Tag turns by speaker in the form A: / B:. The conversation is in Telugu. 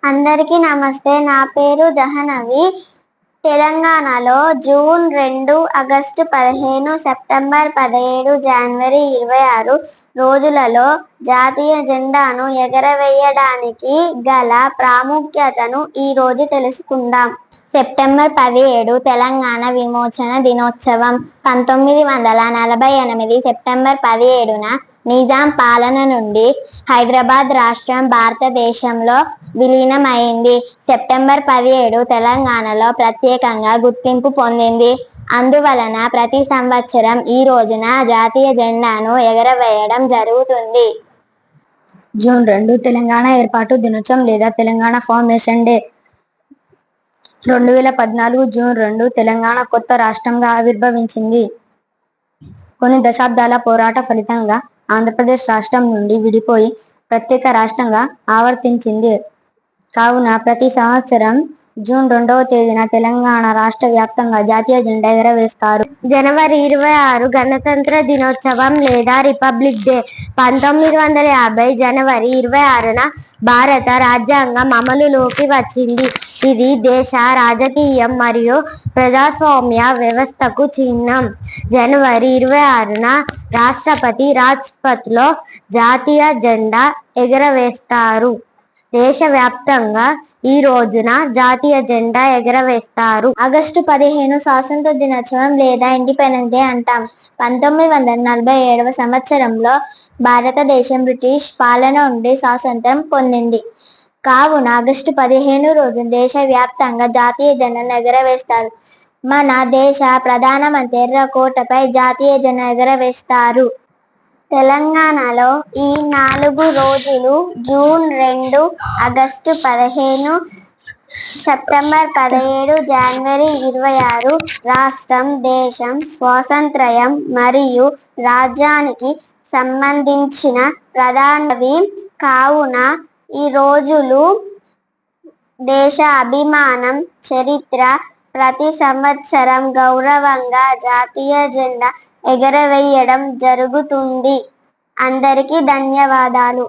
A: అందరికీ నమస్తే. నా పేరు జహనవి. తెలంగాణలో జూన్ 2, ఆగస్టు 15, సెప్టెంబర్ 17, జనవరి 26 రోజులలో జాతీయ జెండాను ఎగరవేయడానికి గల ప్రాముఖ్యతను ఈ రోజు తెలుసుకుందాం. సెప్టెంబర్ 17 తెలంగాణ విమోచన దినోత్సవం. 1948 సెప్టెంబర్ 17న నిజాం పాలన నుండి హైదరాబాద్ రాష్ట్రం భారతదేశంలో విలీనమైంది. సెప్టెంబర్ 17 తెలంగాణలో ప్రత్యేకంగా గుర్తింపు పొందింది. అందువలన ప్రతి సంవత్సరం ఈ రోజున జాతీయ జెండాను ఎగరవేయడం జరుగుతుంది.
B: జూన్ 2 తెలంగాణ ఏర్పాటు దినోత్సవం లేదా Telangana formation day. 2014 June 2 Telangana కొత్త రాష్ట్రంగా ఆవిర్భవించింది. కొన్ని దశాబ్దాల పోరాట ఫలితంగా ఆంధ్రప్రదేశ్ రాష్ట్రం నుండి విడిపోయి ప్రత్యేక రాష్ట్రంగా ఆవర్తించింది. కావున ప్రతి సంవత్సరం జూన్ 2వ తేదీన తెలంగాణ రాష్ట్ర వ్యాప్తంగా జాతీయ జెండా ఎగరవేస్తారు.
A: జనవరి 26 గణతంత్ర దినోత్సవం లేదా రిపబ్లిక్ డే. 1950 జనవరి 26న భారత రాజ్యాంగం అమలులోకి వచ్చింది. ఇది దేశ రాజకీయం మరియు ప్రజాస్వామ్య వ్యవస్థకు చిహ్నం. జనవరి 26న రాష్ట్రపతి రాజ్పథ్లో జాతీయ జెండా ఎగరవేస్తారు. దేశవ్యాప్తంగా ఈ రోజున జాతీయ జెండా ఎగరవేస్తారు.
B: ఆగస్టు 15 స్వాతంత్ర దినోత్సవం లేదా ఇండిపెండెన్స్ డే అంటాం. 1947వ సంవత్సరంలో భారతదేశం బ్రిటిష్ పాలన నుండి స్వాతంత్రం పొందింది. కావున ఆగస్టు 15 రోజున దేశవ్యాప్తంగా జాతీయ జెండాను ఎగరవేస్తారు. మన దేశ ప్రధానమంత్రి ఎర్రకోటపై జాతీయ జెండా ఎగరవేస్తారు.
A: తెలంగాణలో ఈ 4 రోజులు జూన్ 2, ఆగస్టు 15, సెప్టెంబర్ 17, జనవరి 26 రాష్ట్రం, దేశం, స్వాతంత్ర్యం మరియు రాజ్యానికి సంబంధించిన ప్రధానవి. కావున ఈ రోజులు దేశ అభిమానం, చరిత్ర. ప్రతి సంవత్సరం గౌరవంగా జాతీయ జెండా ఎగరవేయడం జరుగుతుంది. అందరికీ ధన్యవాదాలు.